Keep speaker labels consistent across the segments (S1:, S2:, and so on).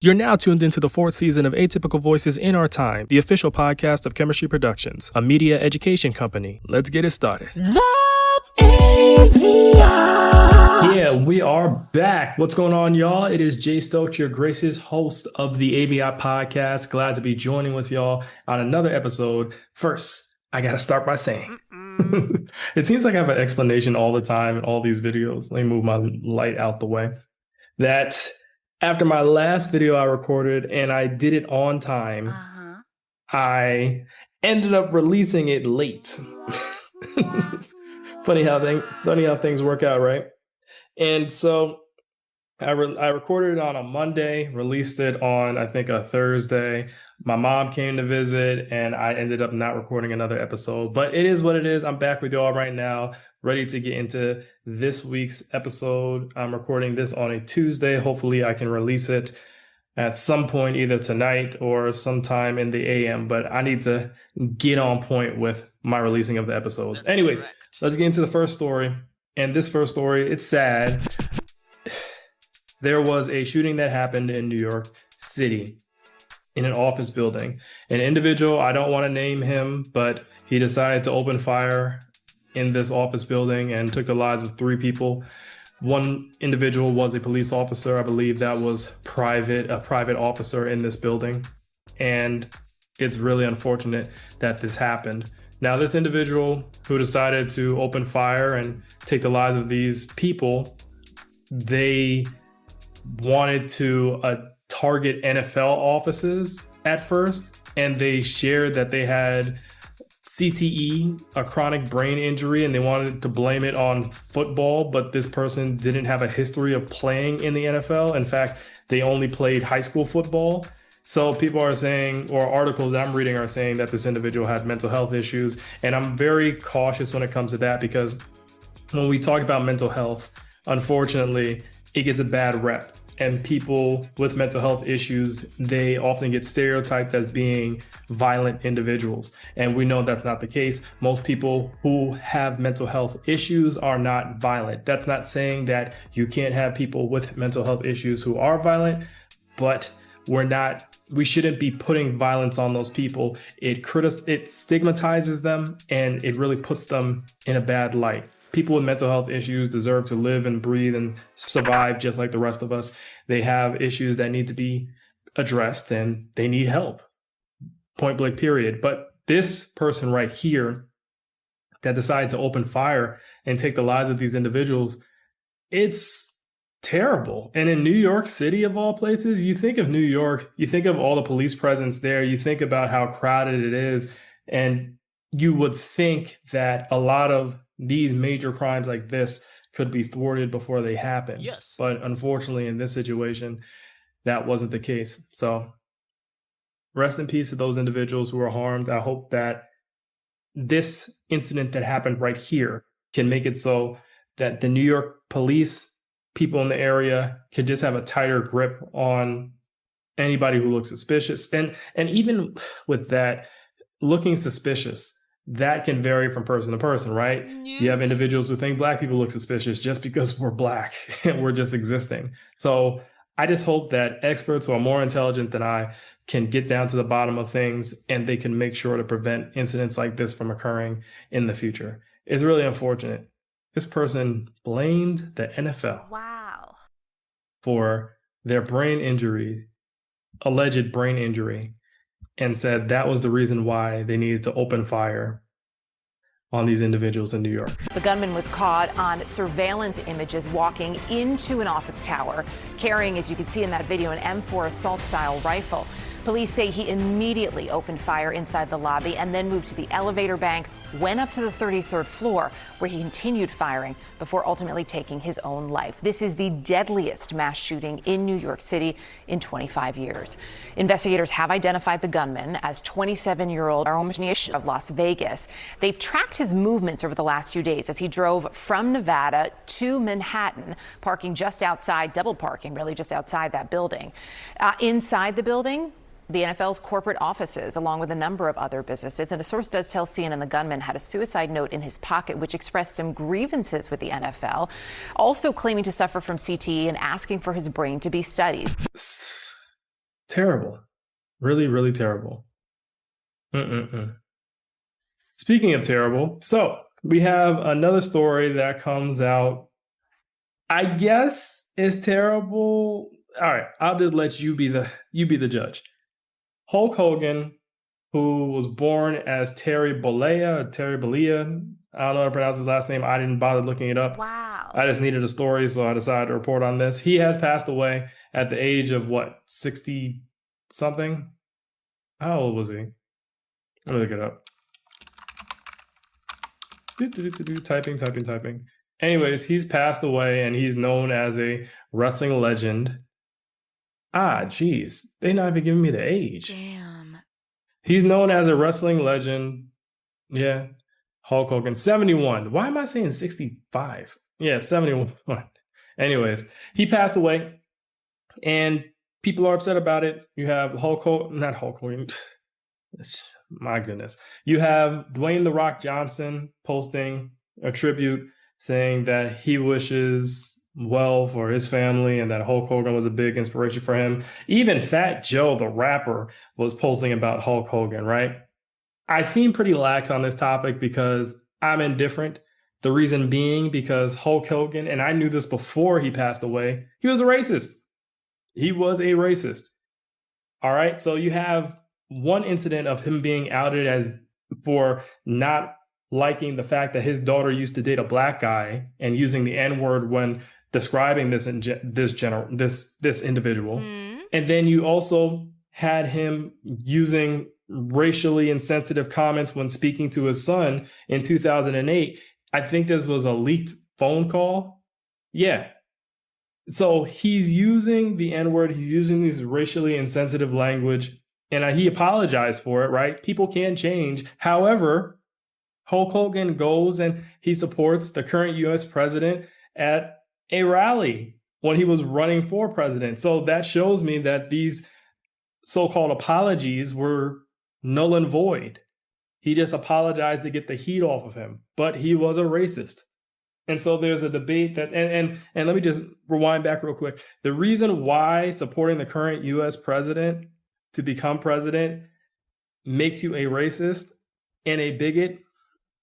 S1: You're now tuned into the fourth season of Atypical Voices in Our Time, the official podcast of Chemistry Productions, a media education company. Let's get it started.
S2: That's AVIOT.
S1: Yeah, we are back. What's going on, y'all? It is Jay Stokes, your gracious host of the AVIOT podcast. Glad to be joining with y'all on another episode. First, I gotta start by saying, it seems like I have an explanation all the time in all these videos. Let me move my light out the way. That after my last video I recorded and I did it on time, I ended up releasing it late. Funny how things work out, right? And so I recorded it on a Monday, released it on, I think, a Thursday. My mom came to visit and I ended up not recording another episode, but it is what it is. I'm back with y'all right now, ready to get into this week's episode. I'm recording this on a Tuesday. Hopefully I can release it at some point, either tonight or sometime in the AM, but I need to get on point with my releasing of the episodes. Anyways, let's get into the first story. And this first story, it's sad. There was a shooting that happened in New York City in an office building. An individual, I don't want to name him, but he decided to open fire in this office building and took the lives of 3 people. One individual was a police officer. I believe that was a private officer in this building. And it's really unfortunate that this happened. Now, this individual who decided to open fire and take the lives of these people, they wanted to target NFL offices at first, and they shared that they had CTE, a chronic brain injury, and they wanted to blame it on football, but this person didn't have a history of playing in the NFL. In fact, they only played high school football. So people are saying, or articles that I'm reading are saying, that this individual had mental health issues. And I'm very cautious when it comes to that, because when we talk about mental health, unfortunately, it gets a bad rep. And people with mental health issues, they often get stereotyped as being violent individuals. And we know that's not the case. Most people who have mental health issues are not violent. That's not saying that you can't have people with mental health issues who are violent, but we shouldn't be putting violence on those people. It stigmatizes them, and it really puts them in a bad light. People with mental health issues deserve to live and breathe and survive just like the rest of us. They have issues that need to be addressed, and they need help. Point blank, period. But this person right here that decided to open fire and take the lives of these individuals, it's terrible. And in New York City, of all places, you think of New York, you think of all the police presence there, you think about how crowded it is, and you would think that a lot of these major crimes like this could be thwarted before they happen.
S2: Yes.
S1: But unfortunately, in this situation, that wasn't the case. So rest in peace to those individuals who were harmed. I hope that this incident that happened right here can make it so that the New York police, people in the area, can just have a tighter grip on anybody who looks suspicious. And even with that, looking suspicious, that can vary from person to person, right? You have individuals who think Black people look suspicious just because we're Black and we're just existing. So I just hope that experts who are more intelligent than I can get down to the bottom of things, and they can make sure to prevent incidents like this from occurring in the future. It's really unfortunate. This person blamed the NFL for their alleged brain injury, and said that was the reason why they needed to open fire on these individuals in New York.
S3: The gunman was caught on surveillance images walking into an office tower, carrying, as you can see in that video, an M4 assault-style rifle. Police say he immediately opened fire inside the lobby and then moved to the elevator bank, went up to the 33rd floor, where he continued firing before ultimately taking his own life. This is the deadliest mass shooting in New York City in 25 years. Investigators have identified the gunman as 27-year-old of Las Vegas. They've tracked his movements over the last few days as he drove from Nevada to Manhattan, parking just outside, double parking really just outside that building. Inside the building, the NFL's corporate offices, along with a number of other businesses. And a source does tell CNN the gunman had a suicide note in his pocket, which expressed some grievances with the NFL, also claiming to suffer from CTE and asking for his brain to be studied.
S1: Terrible. Really, really terrible. Mm-mm-mm. Speaking of terrible, so we have another story that comes out. I guess is terrible. All right, I'll just let you be the judge. Hulk Hogan, who was born as Terry Bollea, Terry Bollea. I don't know how to pronounce his last name. I didn't bother looking it up.
S3: Wow.
S1: I just needed a story, so I decided to report on this. He has passed away at the age of what, 60 something? How old was he? Let me look it up. Typing. Anyways, he's passed away and he's known as a wrestling legend. Ah, geez. They're not even giving me the age.
S3: Damn.
S1: He's known as a wrestling legend. Yeah. Hulk Hogan, 71. Why am I saying 65? Yeah, 71. Anyways, he passed away and people are upset about it. You have Hulk Hogan, not Hulk Hogan. My goodness. You have Dwayne The Rock Johnson posting a tribute saying that he wishes well for his family and that Hulk Hogan was a big inspiration for him. Even Fat Joe, the rapper, was posting about Hulk Hogan, right? I seem pretty lax on this topic because I'm indifferent. The reason being because Hulk Hogan, and I knew this before he passed away, he was a racist. He was a racist. All right. So you have one incident of him being outed as for not liking the fact that his daughter used to date a black guy and using the N-word when describing this individual. And then you also had him using racially insensitive comments when speaking to his son in 2008. I think this was a leaked phone call. Yeah. So he's using the N-word, he's using this racially insensitive language, and he apologized for it, right? People can change. However, Hulk Hogan goes and he supports the current US president at a rally when he was running for president. So that shows me that these so-called apologies were null and void. He just apologized to get the heat off of him, but he was a racist. And so there's a debate that, and let me just rewind back real quick. The reason why supporting the current US president to become president makes you a racist and a bigot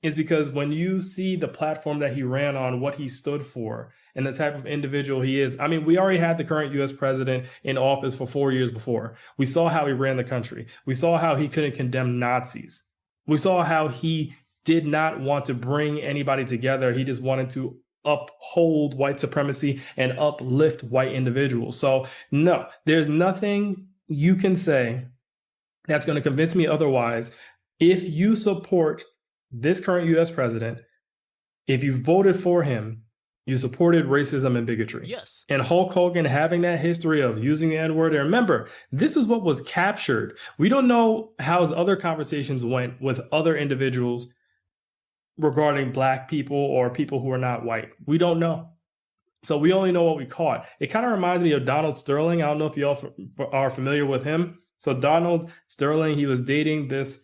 S1: is because when you see the platform that he ran on, what he stood for, and the type of individual he is. I mean, we already had the current US president in office for 4 years before. We saw how he ran the country. We saw how he couldn't condemn Nazis. We saw how he did not want to bring anybody together. He just wanted to uphold white supremacy and uplift white individuals. So no, there's nothing you can say that's going to convince me otherwise. If you support this current US president, if you voted for him, you supported racism and bigotry.
S4: Yes.
S1: And Hulk Hogan having that history of using the N-word. And remember, this is what was captured. We don't know how his other conversations went with other individuals regarding black people or people who are not white. We don't know. So we only know what we caught. It kind of reminds me of Donald Sterling. I don't know if you all are familiar with him. So Donald Sterling, he was dating this,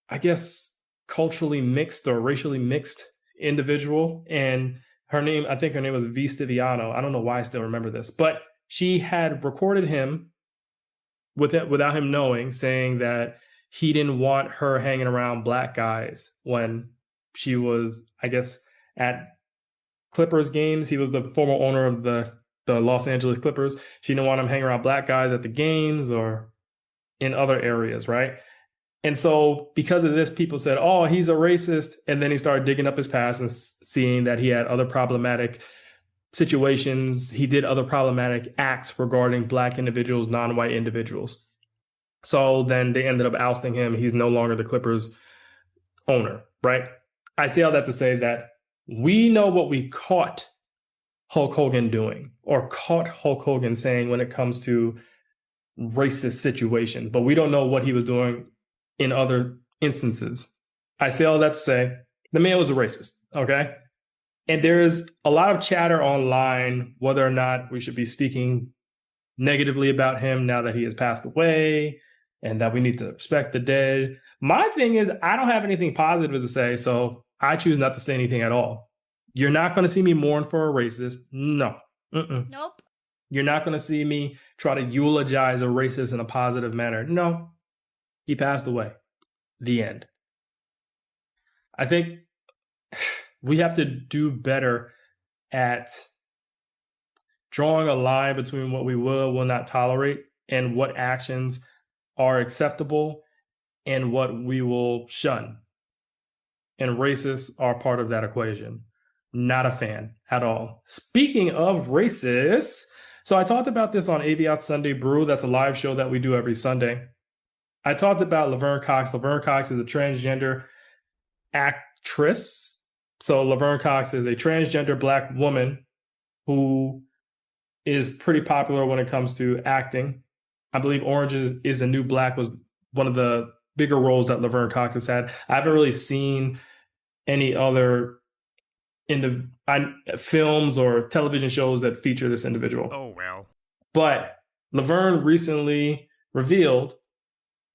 S1: I guess, culturally mixed or racially mixed individual. And her name, I think her name was V. Stiviano. I don't know why I still remember this, but she had recorded him without him knowing, saying that he didn't want her hanging around black guys when she was, I guess, at Clippers games. He was the former owner of the Los Angeles Clippers. She didn't want him hanging around black guys at the games or in other areas, right? And so because of this, people said, oh, he's a racist. And then he started digging up his past and seeing that he had other problematic situations. He did other problematic acts regarding black individuals, non-white individuals. So then they ended up ousting him. He's no longer the Clippers owner, right? I say all that to say that we know what we caught Hulk Hogan doing or caught Hulk Hogan saying when it comes to racist situations, but we don't know what he was doing in other instances. I say all that to say the man was a racist, okay? And there's a lot of chatter online whether or not we should be speaking negatively about him now that he has passed away and that we need to respect the dead. My thing is, I don't have anything positive to say, so I choose not to say anything at all. You're not going to see me mourn for a racist. No.
S4: Nope.
S1: You're not going to see me try to eulogize a racist in a positive manner. No, he passed away. The end. I think we have to do better at drawing a line between what we will not tolerate and what actions are acceptable and what we will shun. And racists are part of that equation. Not a fan at all. Speaking of racists, so I talked about this on AVIOT Sunday Brew. That's a live show that we do every Sunday. I talked about Laverne Cox. Laverne Cox is a transgender actress. So Laverne Cox is a transgender Black woman who is pretty popular when it comes to acting. I believe Orange is the New Black was one of the bigger roles that Laverne Cox has had. I haven't really seen any other films or television shows that feature this individual.
S4: Oh, well.
S1: But Laverne recently revealed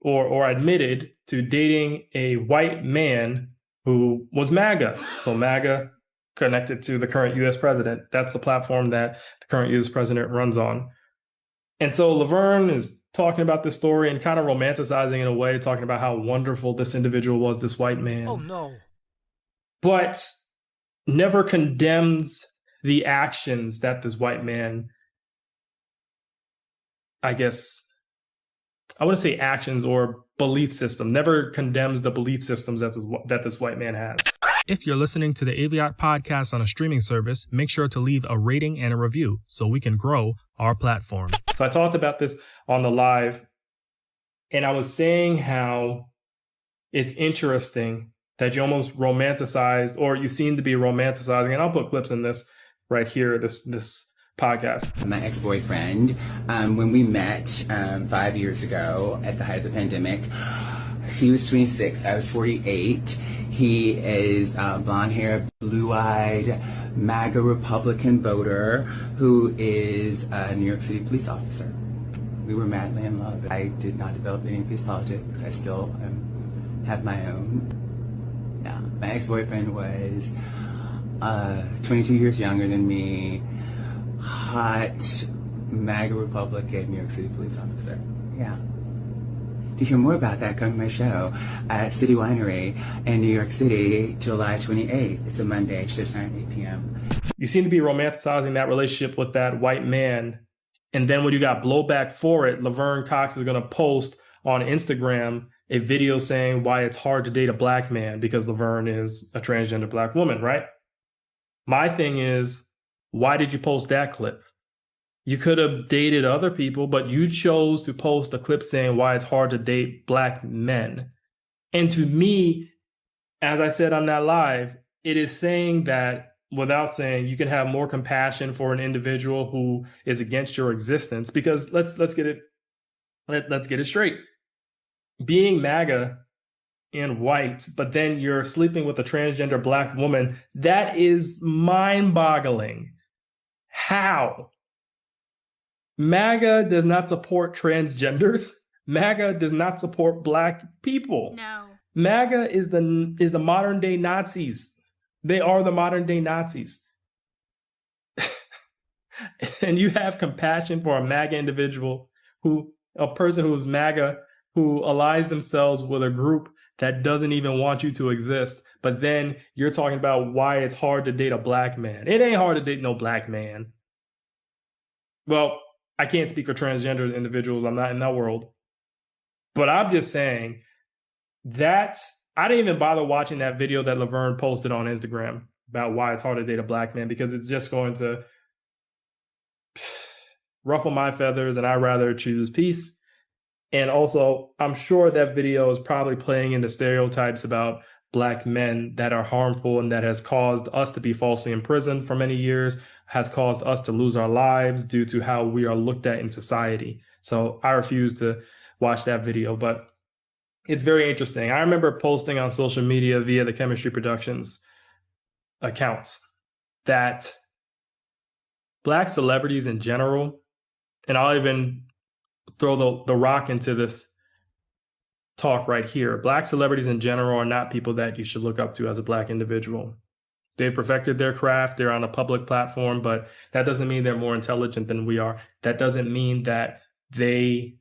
S1: or admitted to dating a white man who was MAGA. So MAGA connected to the current US president. That's the platform that the current US president runs on. And so Laverne is talking about this story and kind of romanticizing in a way, talking about how wonderful this individual was, this white man.
S4: Oh, no.
S1: But never condemns the actions that this white man, I guess, I wouldn't say actions or belief system, never condemns the belief systems that this white man has. If you're listening to the AVIOT podcast on a streaming service, make sure to leave a rating and a review so we can grow our platform. So I talked about this on the live, and I was saying how it's interesting that you almost romanticized, or you seem to be romanticizing, and I'll put clips in this right here, this podcast.
S5: My ex-boyfriend, when we met 5 years ago at the height of the pandemic, he was 26, I was 48. He is blonde hair, blue-eyed, MAGA Republican voter who is a New York City police officer. We were madly in love. I did not develop any of these politics. I still have my own. Yeah, my ex-boyfriend was 22 years younger than me, hot MAGA Republican New York City police officer. Yeah. To hear more about that, come to my show at City Winery in New York City, July 28th. It's a Monday, shift time, 8 p.m.
S1: You seem to be romanticizing that relationship with that white man. And then when you got blowback for it, Laverne Cox is going to post on Instagram a video saying why it's hard to date a Black man because Laverne is a transgender Black woman, right? My thing is, why did you post that clip? You could have dated other people, but you chose to post a clip saying why it's hard to date Black men. And to me, as I said on that live, it is saying that without saying you can have more compassion for an individual who is against your existence, because let's get it straight. Being MAGA and white, but then you're sleeping with a transgender Black woman, that is mind-boggling. How? MAGA does not support transgenders. MAGA does not support Black people.
S2: No.
S1: MAGA is the modern day Nazis. They are the modern day Nazis. And you have compassion for a MAGA individual a person who is MAGA, who allies themselves with a group that doesn't even want you to exist. But then you're talking about why it's hard to date a Black man. It ain't hard to date no Black man. Well, I can't speak for transgender individuals. I'm not in that world. But I'm just saying that I didn't even bother watching that video that Laverne posted on Instagram about why it's hard to date a Black man, because it's just going to ruffle my feathers, and I'd rather choose peace. And also, I'm sure that video is probably playing into stereotypes about Black men that are harmful and that has caused us to be falsely imprisoned for many years, has caused us to lose our lives due to how we are looked at in society. So I refuse to watch that video, but it's very interesting. I remember posting on social media via the Chemistry Productions accounts that Black celebrities in general, and I'll even throw the rock into this talk right here. Black celebrities in general are not people that you should look up to as a Black individual. They've perfected their craft. They're on a public platform, but that doesn't mean they're more intelligent than we are. That doesn't mean that they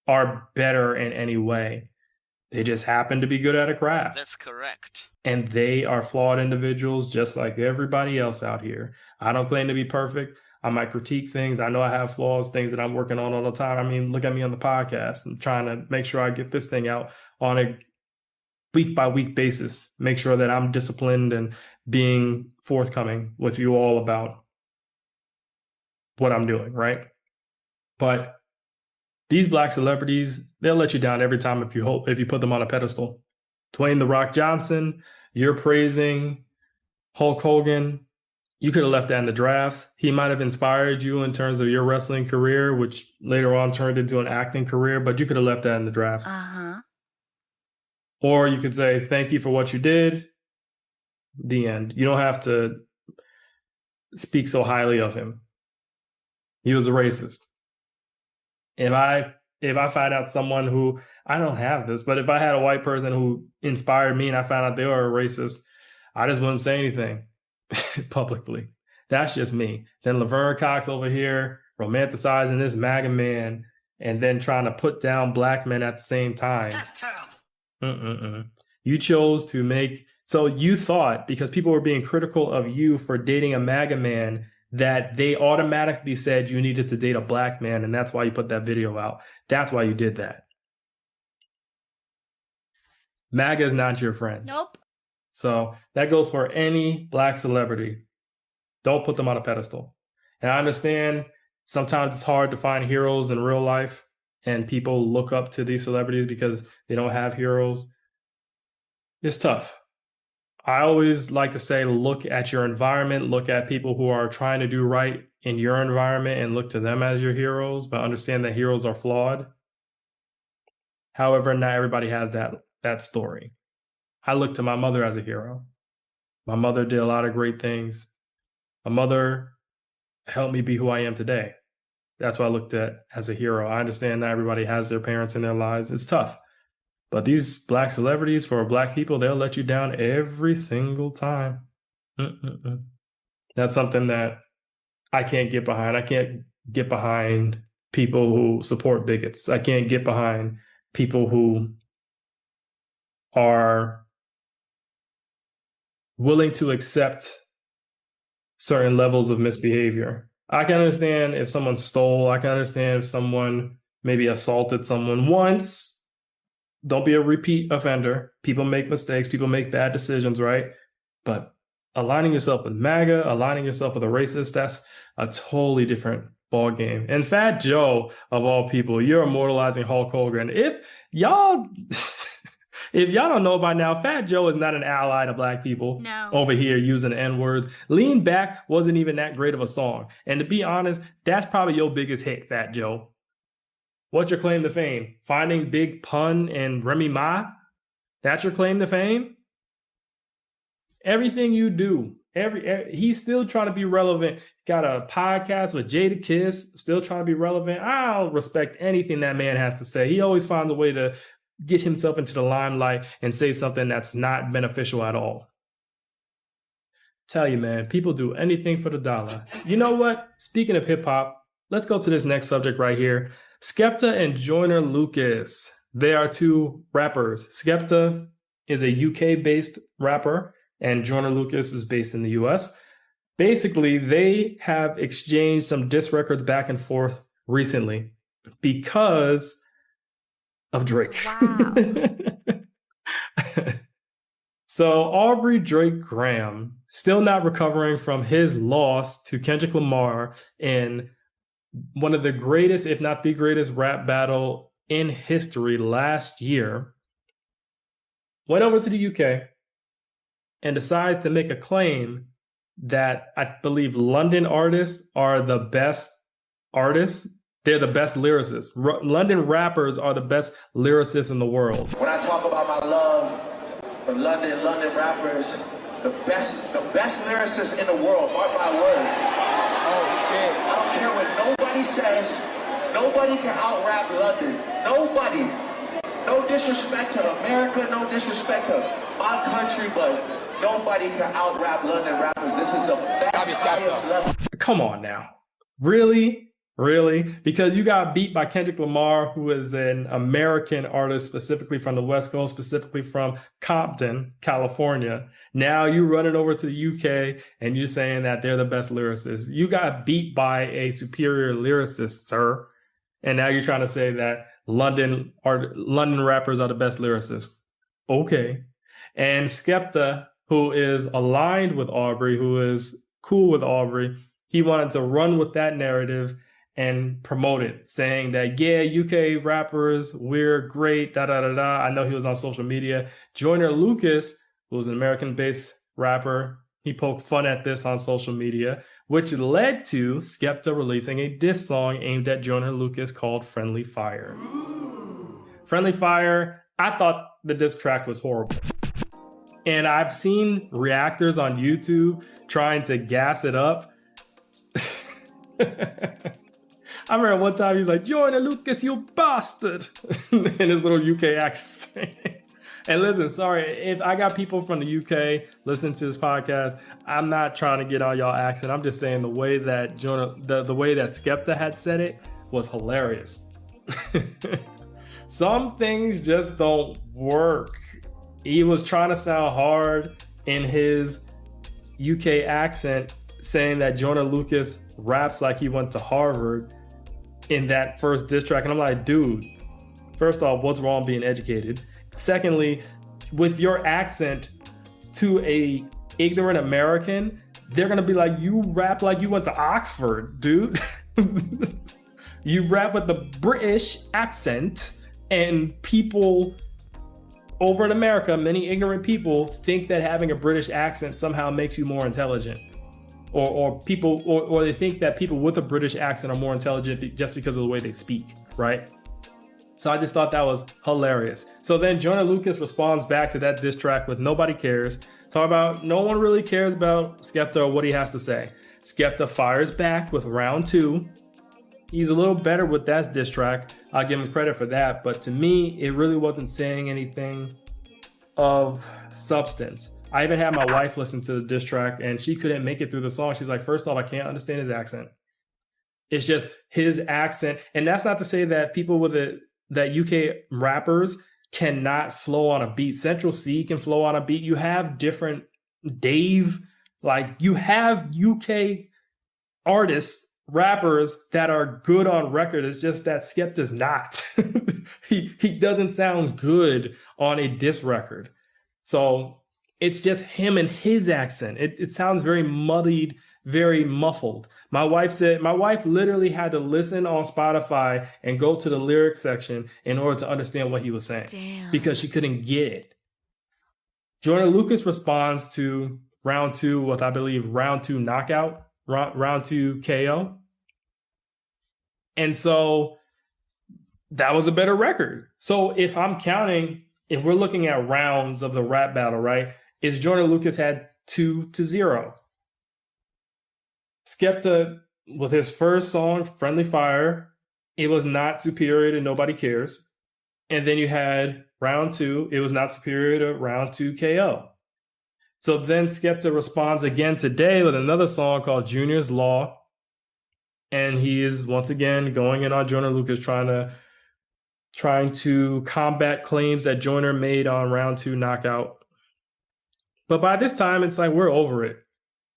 S1: are better in any way. They just happen to be good at a craft.
S4: That's correct.
S1: And they are flawed individuals just like everybody else out here. I don't claim to be perfect. I might critique things. I know I have flaws, things that I'm working on all the time. I mean, look at me on the podcast. I'm trying to make sure I get this thing out on a week by week basis. Make sure that I'm disciplined and being forthcoming with you all about what I'm doing, right? But these black celebrities, they'll let you down every time if you put them on a pedestal. Dwayne "The Rock" Johnson, you're praising Hulk Hogan. You could have left that in the drafts. He might have inspired you in terms of your wrestling career, which later on turned into an acting career, but you could have left that in the drafts. Or you could say, thank you for what you did. The end. You don't have to speak so highly of him. He was a racist. If I find out someone who, I don't have this, but if I had a white person who inspired me and I found out they were a racist, I just wouldn't say anything publicly. That's just me. Then Laverne Cox over here romanticizing this MAGA man and then trying to put down black men at the same time.
S4: That's terrible.
S1: You chose to make, so you thought because people were being critical of you for dating a MAGA man that they automatically said you needed to date a black man, and that's why you put that video out. That's why you did that. MAGA is not your friend.
S2: Nope.
S1: So that goes for any black celebrity. Don't put them on a pedestal. And I understand sometimes it's hard to find heroes in real life, and people look up to these celebrities because they don't have heroes. It's tough. I always like to say, look at your environment, look at people who are trying to do right in your environment and look to them as your heroes, but understand that heroes are flawed. However, not everybody has that story. I look to my mother as a hero. My mother did a lot of great things. My mother helped me be who I am today. That's what I looked at as a hero. I understand not everybody has their parents in their lives. It's tough. But these black celebrities, for black people, they'll let you down every single time. That's something that I can't get behind. I can't get behind people who support bigots. I can't get behind people who are willing to accept certain levels of misbehavior. I can understand if someone stole. I can understand if someone maybe assaulted someone once. Don't be a repeat offender. People make mistakes. People make bad decisions, right? But aligning yourself with MAGA, aligning yourself with a racist, that's a totally different ball game. And Fat Joe, of all people, you're immortalizing Hulk Hogan. If y'all don't know by now, Fat Joe is not an ally to black people.
S2: No.
S1: Over here using N-words. Lean Back wasn't even that great of a song. And to be honest, that's probably your biggest hit, Fat Joe. What's your claim to fame? Finding Big Pun and Remy Ma? That's your claim to fame? Everything you do, he's still trying to be relevant. Got a podcast with Jada Kiss, still trying to be relevant. I'll respect anything that man has to say. He always finds a way to get himself into the limelight and say something that's not beneficial at all. Tell you, man, people do anything for the dollar. You know what? Speaking of hip hop, let's go to this next subject right here. Skepta and Joyner Lucas. They are two rappers. Skepta is a UK-based rapper, and Joyner Lucas is based in the US. Basically, they have exchanged some diss records back and forth recently because of Drake.
S2: Wow.
S1: So Aubrey Drake Graham, still not recovering from his loss to Kendrick Lamar in one of the greatest, if not the greatest, rap battle in history last year, went over to the UK and decided to make a claim that I believe London artists are the best artists. They're the best lyricists. London rappers are the best lyricists in the world.
S6: When I talk about my love for London rappers, the best lyricists in the world, mark my words. Oh shit. I don't care what nobody says, nobody can out-rap London. Nobody. No disrespect to America, no disrespect to my country, but Nobody can out-rap London rappers. This is the best, highest level.
S1: Come on now. Really? Really? Because you got beat by Kendrick Lamar, who is an American artist, specifically from the West Coast, specifically from Compton, California. Now you running over to the UK and you're saying that they're the best lyricists. You got beat by a superior lyricist, sir. And now you're trying to say that London rappers are the best lyricists. Okay. And Skepta, who is aligned with Aubrey, who is cool with Aubrey, he wanted to run with that narrative and promote it, saying that, yeah, UK rappers, we're great, da da da da. I know he was on social media. Joyner Lucas, who's an American-based rapper, he poked fun at this on social media, which led to Skepta releasing a diss song aimed at Joyner Lucas called Friendly Fire. Friendly Fire, I thought the diss track was horrible. And I've seen reactors on YouTube trying to gas it up. I remember one time he's like, Joyner Lucas, you bastard, in his little UK accent. And listen, sorry, if I got people from the UK listening to this podcast, I'm not trying to get on y'all accent. I'm just saying the way that the way that Skepta had said it was hilarious. Some things just don't work. He was trying to sound hard in his UK accent, saying that Joyner Lucas raps like he went to Harvard in that first diss track. And I'm like, dude, first off, what's wrong being educated? Secondly, with your accent to a ignorant American, they're gonna be like, you rap like you went to Oxford, dude. You rap with the British accent, and people over in America, many ignorant people think that having a British accent somehow makes you more intelligent. Or they think that people with a British accent are more intelligent just because of the way they speak, right? So I just thought that was hilarious. So then Joyner Lucas responds back to that diss track with Nobody Cares. Talk about no one really cares about Skepta or what he has to say. Skepta fires back with round 2. He's a little better with that diss track. I'll give him credit for that. But to me, it really wasn't saying anything of substance. I even had my wife listen to the diss track and she couldn't make it through the song. She's like, first off, I can't understand his accent. It's just his accent. And that's not to say that people with that UK rappers cannot flow on a beat. Central C can flow on a beat. You have different Dave, like you have UK artists, rappers that are good on record. It's just that Skepta's not. he doesn't sound good on a diss record. So it's just him and his accent. It sounds very muddied, very muffled. My wife literally had to listen on Spotify and go to the lyrics section in order to understand what he was saying. Damn. Because she couldn't get it. Joyner Lucas responds to round 2 with, I believe, round 2 knockout, round 2 KO. And so that was a better record. So if we're looking at rounds of the rap battle, right? Is Joyner Lucas had 2-0. Skepta, with his first song, Friendly Fire, it was not superior to Nobody Cares. And then you had round 2, it was not superior to round 2 KO. So then Skepta responds again today with another song called Junior's Law. And he is once again going in on Joyner Lucas, trying to combat claims that Joyner made on round 2 knockout. But by this time, it's like we're over it.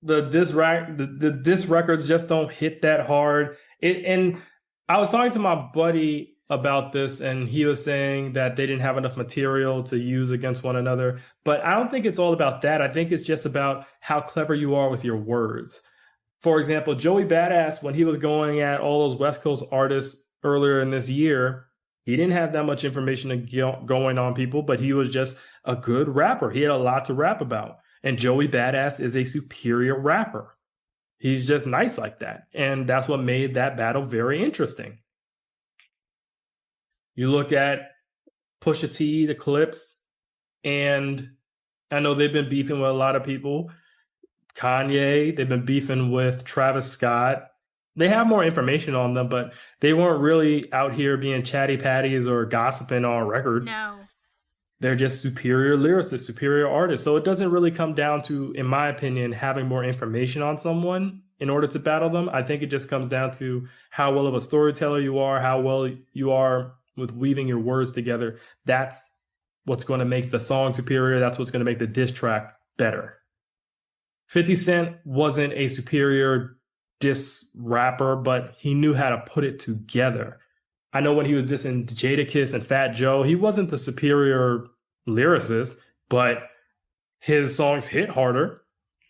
S1: The diss records just don't hit that hard. And I was talking to my buddy about this, and he was saying that they didn't have enough material to use against one another. But I don't think it's all about that. I think it's just about how clever you are with your words. For example, Joey Badass, when he was going at all those West Coast artists earlier in this year, he didn't have that much information going on people, but he was just a good rapper. He had a lot to rap about. And Joey Badass is a superior rapper. He's just nice like that. And that's what made that battle very interesting. You look at Pusha T, the Clips, and I know they've been beefing with a lot of people. Kanye, they've been beefing with Travis Scott. They have more information on them, but they weren't really out here being chatty patties or gossiping on record.
S4: No.
S1: they're just superior lyricists, superior artists. So it doesn't really come down to, in my opinion, having more information on someone in order to battle them. I think it just comes down to how well of a storyteller you are, how well you are with weaving your words together. That's what's going to make the song superior. That's what's going to make the diss track better. 50 Cent wasn't a superior diss rapper, but he knew how to put it together. I know when he was dissing Jadakiss and Fat Joe, he wasn't the superior lyricist, but his songs hit harder.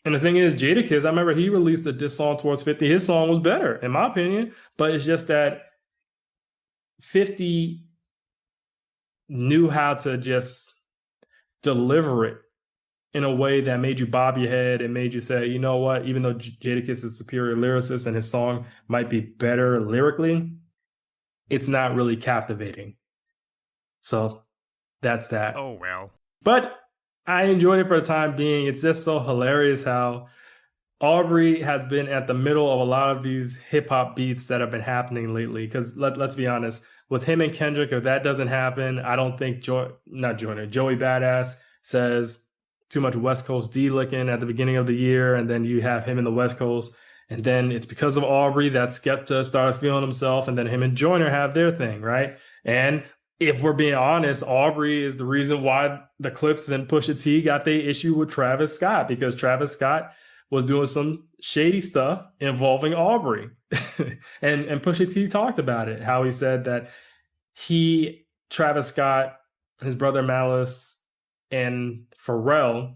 S1: And the thing is, Jadakiss, I remember he released a diss song towards 50. His song was better, in my opinion. But it's just that 50 knew how to just deliver it in a way that made you bob your head and made you say, you know what, even though Jadakiss is a superior lyricist and his song might be better lyrically, it's not really captivating. So that's that.
S4: Oh, well.
S1: But I enjoyed it for the time being. It's just so hilarious how Aubrey has been at the middle of a lot of these hip hop beefs that have been happening lately. Because let's be honest, with him and Kendrick, if that doesn't happen, I don't think Joey Badass says too much West Coast D-licking at the beginning of the year, and then you have him in the West Coast. And then it's because of Aubrey that Skepta started feeling himself, and then him and Joyner have their thing, right? And if we're being honest, Aubrey is the reason why the Clips and Pusha T got their issue with Travis Scott, because Travis Scott was doing some shady stuff involving Aubrey. and Pusha T talked about it, how he said that Travis Scott, his brother Malice, and Pharrell,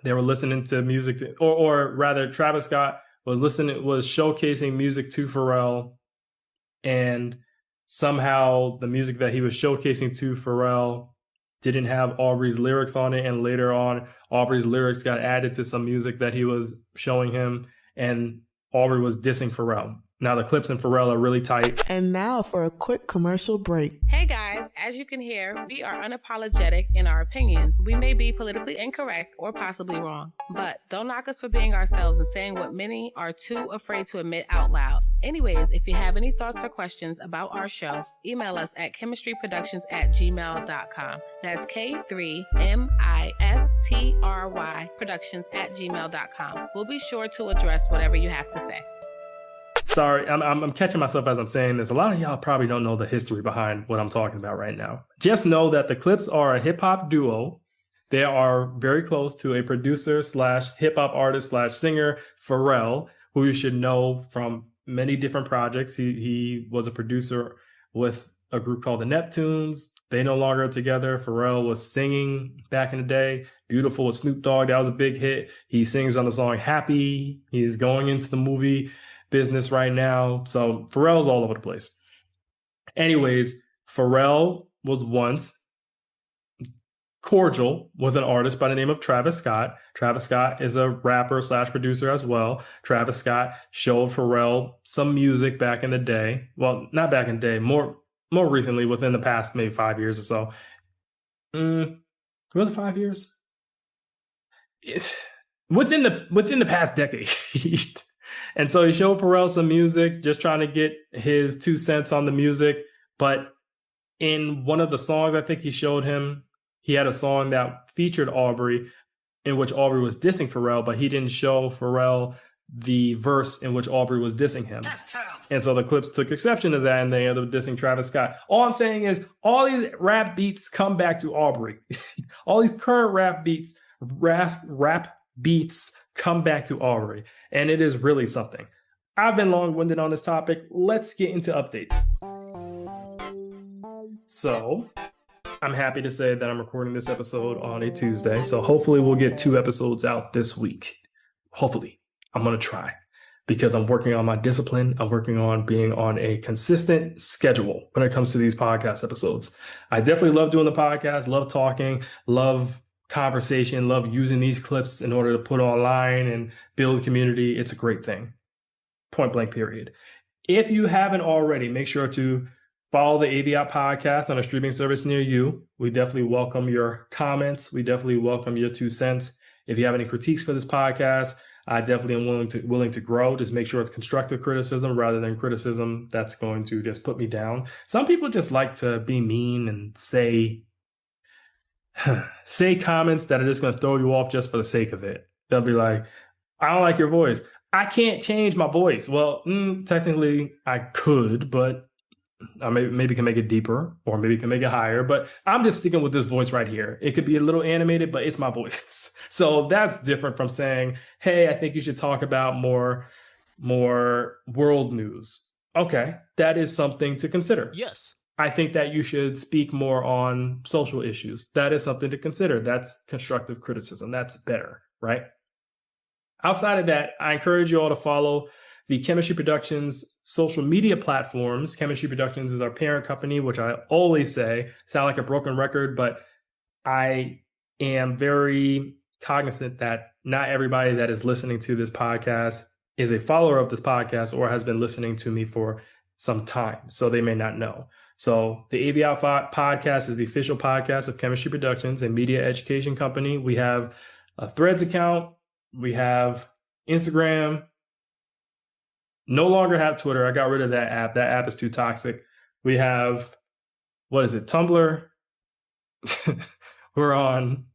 S1: they were listening to music, or rather Travis Scott was showcasing music to Pharrell, and somehow the music that he was showcasing to Pharrell didn't have Aubrey's lyrics on it, and later on Aubrey's lyrics got added to some music that he was showing him, and Aubrey was dissing Pharrell. Now the Clips and Pharrell are really tight.
S7: And now for a quick commercial break.
S8: Hey guys, as you can hear, we are unapologetic in our opinions. We may be politically incorrect or possibly wrong, but don't knock us for being ourselves and saying what many are too afraid to admit out loud. Anyways, if you have any thoughts or questions about our show, email us at chemistryproductions@gmail.com. That's K3MISTRY productions@gmail.com. We'll be sure to address whatever you have to say.
S1: Sorry, I'm catching myself as I'm saying this. A lot of y'all probably don't know the history behind what I'm talking about right now. Just know that the Clips are a hip hop duo. They are very close to a producer / hip hop artist / singer, Pharrell, who you should know from many different projects. He was a producer with a group called the Neptunes. They no longer are together. Pharrell was singing back in the day. Beautiful with Snoop Dogg. That was a big hit. He sings on the song Happy. He's going into the movie business right now. So Pharrell's all over the place. Anyways, Pharrell was once cordial with an artist by the name of Travis Scott. Travis Scott is a rapper / producer as well. Travis Scott showed Pharrell some music back in the day. Well, not back in the day, more recently, within the past maybe 5 years or so. Was it 5 years? Within the past decade. And so he showed Pharrell some music, just trying to get his 2 cents on the music. But in one of the songs I think he showed him, he had a song that featured Aubrey, in which Aubrey was dissing Pharrell, but he didn't show Pharrell the verse in which Aubrey was dissing him. That's terrible. And so the Clips took exception to that, and they ended up dissing Travis Scott. All I'm saying is all these rap beats come back to Aubrey. All these current rap beats come back to Aubrey, and it is really something. I've been long-winded on this topic. Let's get into updates. So, I'm happy to say that I'm recording this episode on a Tuesday, so hopefully we'll get 2 episodes out this week. Hopefully. I'm going to try, because I'm working on my discipline. I'm working on being on a consistent schedule when it comes to these podcast episodes. I definitely love doing the podcast, love talking, love conversation, love using these clips in order to put online and build community. It's a great thing. Point blank, period. If you haven't already, make sure to follow the AVIOT podcast on a streaming service near you. We definitely welcome your comments. We definitely welcome your 2 cents. If you have any critiques for this podcast, I definitely am willing to grow. Just make sure it's constructive criticism rather than criticism that's going to just put me down. Some people just like to be mean and say say comments that are just going to throw you off just for the sake of it. They'll be like, I don't like your voice. I can't change my voice. Well, technically I could, but I maybe can make it deeper or maybe can make it higher, but I'm just sticking with this voice right here. It could be a little animated, but it's my voice. So that's different from saying, hey, I think you should talk about more world news. Okay, that is something to consider.
S4: Yes.
S1: I think that you should speak more on social issues. That is something to consider. That's constructive criticism. That's better, right? Outside of that, I encourage you all to follow the Chemistry Productions social media platforms. Chemistry Productions is our parent company, which I always say sound like a broken record, but I am very cognizant that not everybody that is listening to this podcast is a follower of this podcast or has been listening to me for some time, so they may not know. So the AVIOT podcast is the official podcast of Chemistry Productions, a media education company. We have a Threads account. We have Instagram. No longer have Twitter. I got rid of that app. That app is too toxic. We have, what is it, Tumblr? We're on,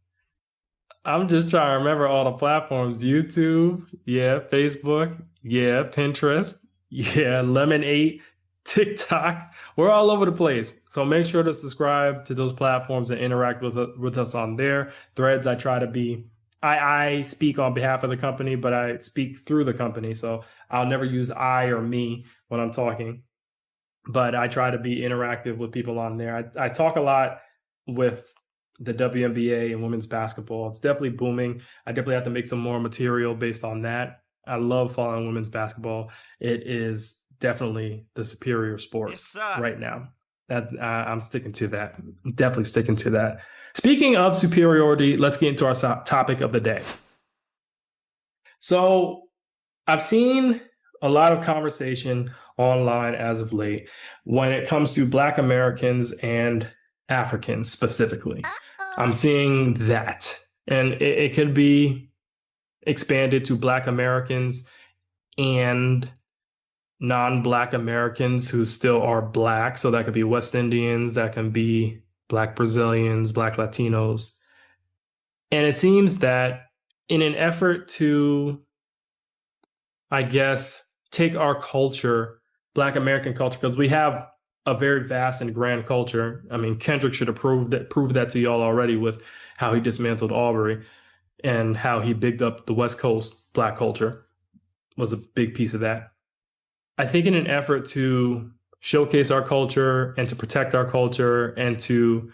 S1: I'm just trying to remember all the platforms. YouTube, yeah. Facebook, yeah. Pinterest, yeah. Lemon8, TikTok. We're all over the place. So make sure to subscribe to those platforms and interact with us on there. Threads, I try to be, I speak on behalf of the company, but I speak through the company. So I'll never use I or me when I'm talking, but I try to be interactive with people on there. I talk a lot with the WNBA and women's basketball. It's definitely booming. I definitely have to make some more material based on that. I love following women's basketball. It is definitely the superior sport right now. That I'm sticking to that. I'm definitely sticking to that. Speaking of superiority, let's get into our topic of the day. So I've seen a lot of conversation online as of late when it comes to Black Americans and Africans specifically. I'm seeing that, and it could be expanded to Black Americans and non-Black Americans who still are Black. So that could be West Indians, that can be Black Brazilians, Black Latinos. And it seems that in an effort to, I guess, take our culture, Black American culture, because we have a very vast and grand culture. I mean, Kendrick should have proved that to y'all already with how he dismantled Aubrey and how he bigged up the West Coast Black culture was a big piece of that. I think in an effort to showcase our culture and to protect our culture and to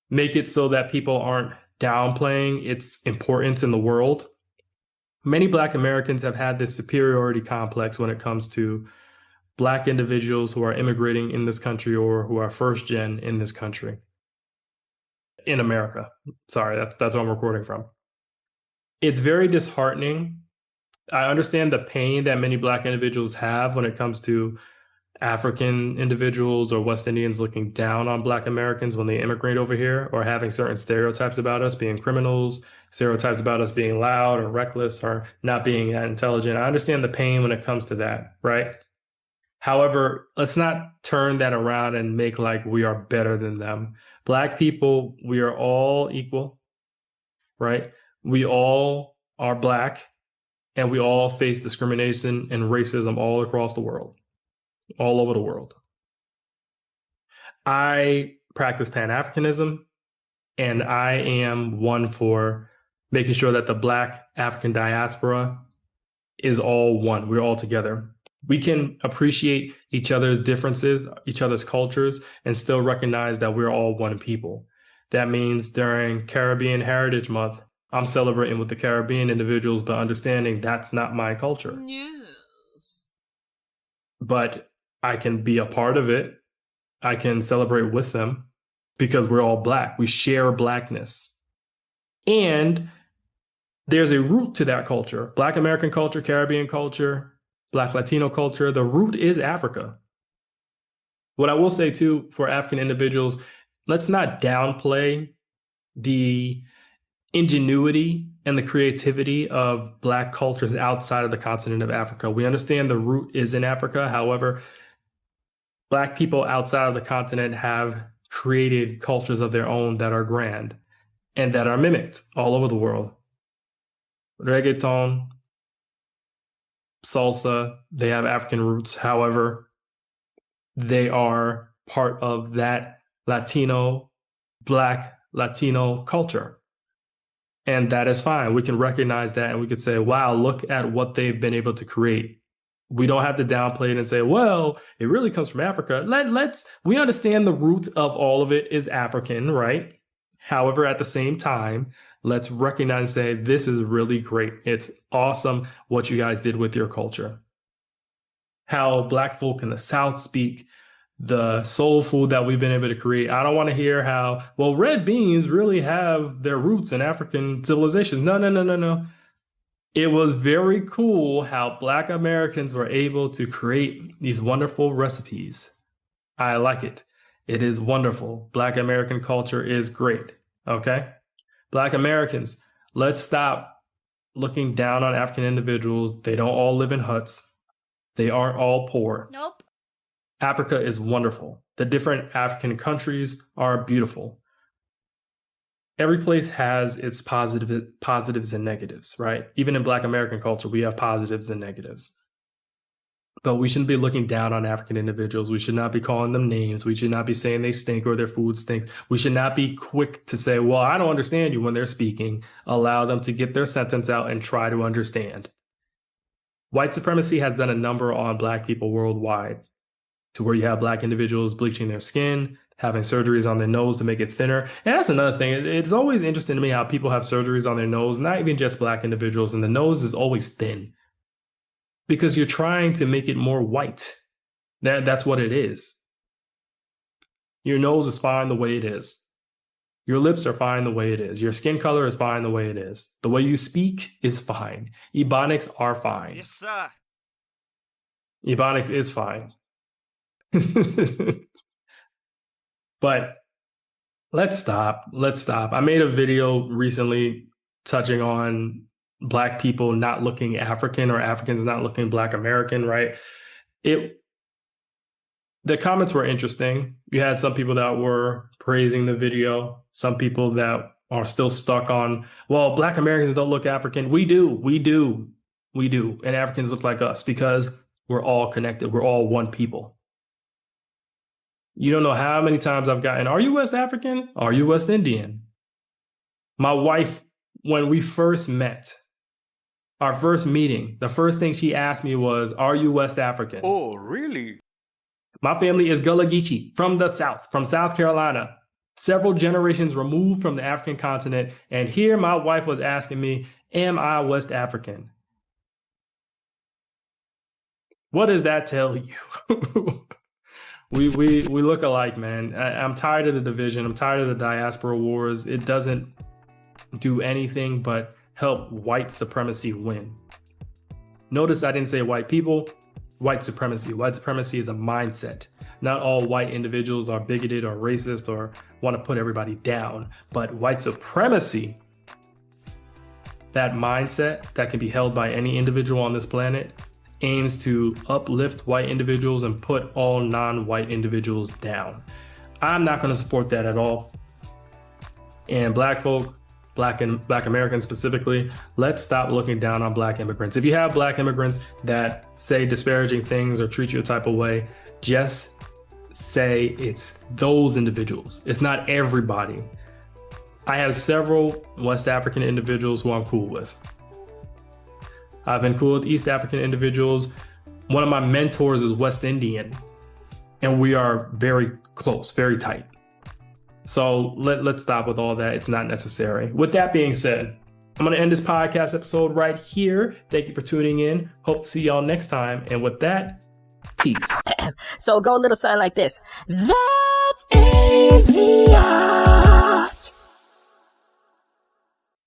S1: make it so that people aren't downplaying its importance in the world, many Black Americans have had this superiority complex when it comes to Black individuals who are immigrating in this country or who are first gen in this country, in America. Sorry, that's where I'm recording from. It's very disheartening. I understand the pain that many Black individuals have when it comes to African individuals or West Indians looking down on Black Americans when they immigrate over here, or having certain stereotypes about us being criminals, stereotypes about us being loud or reckless or not being that intelligent. I understand the pain when it comes to that, right? However, let's not turn that around and make like we are better than them. Black people, we are all equal, right? We all are Black, and we all face discrimination and racism all across the world, all over the world. I practice Pan-Africanism, and I am one for making sure that the Black African diaspora is all one. We're all together. We can appreciate each other's differences, each other's cultures, and still recognize that we're all one people. That means during Caribbean Heritage Month, I'm celebrating with the Caribbean individuals, but understanding that's not my culture.
S4: Yes.
S1: But I can be a part of it. I can celebrate with them because we're all Black. We share Blackness. And there's a root to that culture. Black American culture, Caribbean culture, Black Latino culture. The root is Africa. What I will say too, for African individuals, let's not downplay the ingenuity and the creativity of Black cultures outside of the continent of Africa. We understand the root is in Africa. However, Black people outside of the continent have created cultures of their own that are grand. and that are mimicked all over the world. Reggaeton, salsa, they have African roots. However, they are part of that Black Latino culture. And that is fine. We can recognize that and we could say, wow, look at what they've been able to create. We don't have to downplay it and say, well, it really comes from Africa. We understand the root of all of it is African, right? However, at the same time, let's recognize and say, this is really great. It's awesome what you guys did with your culture. How Black folk in the South speak, the soul food that we've been able to create. I don't want to hear how, well, red beans really have their roots in African civilizations. No. It was very cool how Black Americans were able to create these wonderful recipes. I like it. It is wonderful. Black American culture is great. Okay? Black Americans, let's stop looking down on African individuals. They don't all live in huts. They aren't all poor.
S2: Nope.
S1: Africa is wonderful. The different African countries are beautiful. Every place has its positives and negatives, right? Even in Black American culture, we have positives and negatives. But we shouldn't be looking down on African individuals. We should not be calling them names. We should not be saying they stink or their food stinks. We should not be quick to say, well, I don't understand you when they're speaking. Allow them to get their sentence out and try to understand. White supremacy has done a number on Black people worldwide, to where you have Black individuals bleaching their skin, having surgeries on their nose to make it thinner. And that's another thing. It's always interesting to me how people have surgeries on their nose, not even just Black individuals, and the nose is always thin because you're trying to make it more white. That's what it is. Your nose is fine the way it is. Your lips are fine the way it is. Your skin color is fine the way it is. The way you speak is fine. Ebonics are fine.
S4: Yes, sir.
S1: Ebonics is fine. But let's stop. I made a video recently touching on Black people not looking African or Africans not looking Black American, right? The comments were interesting. You had some people that were praising the video, some people that are still stuck on, well, Black Americans don't look African. We do. And Africans look like us because we're all connected. We're all one people. You don't know how many times I've gotten, are you West African? Are you West Indian? My wife, when we first met, our first meeting, the first thing she asked me was, are you West African?
S4: Oh, really?
S1: My family is Gullah Geechee from the South, from South Carolina, several generations removed from the African continent. And here my wife was asking me, am I West African? What does that tell you? We look alike, man. I'm tired of the division. I'm tired of the diaspora wars. It doesn't do anything but help white supremacy win. Notice I didn't say white people, white supremacy. White supremacy is a mindset. Not all white individuals are bigoted or racist or want to put everybody down, but white supremacy, that mindset that can be held by any individual on this planet, aims to uplift white individuals and put all non-white individuals down. I'm not going to support that at all. And Black folk, Black Americans specifically, let's stop looking down on Black immigrants. If you have Black immigrants that say disparaging things or treat you a type of way, just say it's those individuals. It's not everybody. I have several West African individuals who I'm cool with. I've been cool with East African individuals. One of my mentors is West Indian, and we are very close, very tight. So let's stop with all that. It's not necessary. With that being said, I'm going to end this podcast episode right here. Thank you for tuning in. Hope to see y'all next time. And with that, peace.
S2: So go a little something like this. That's AVIOT.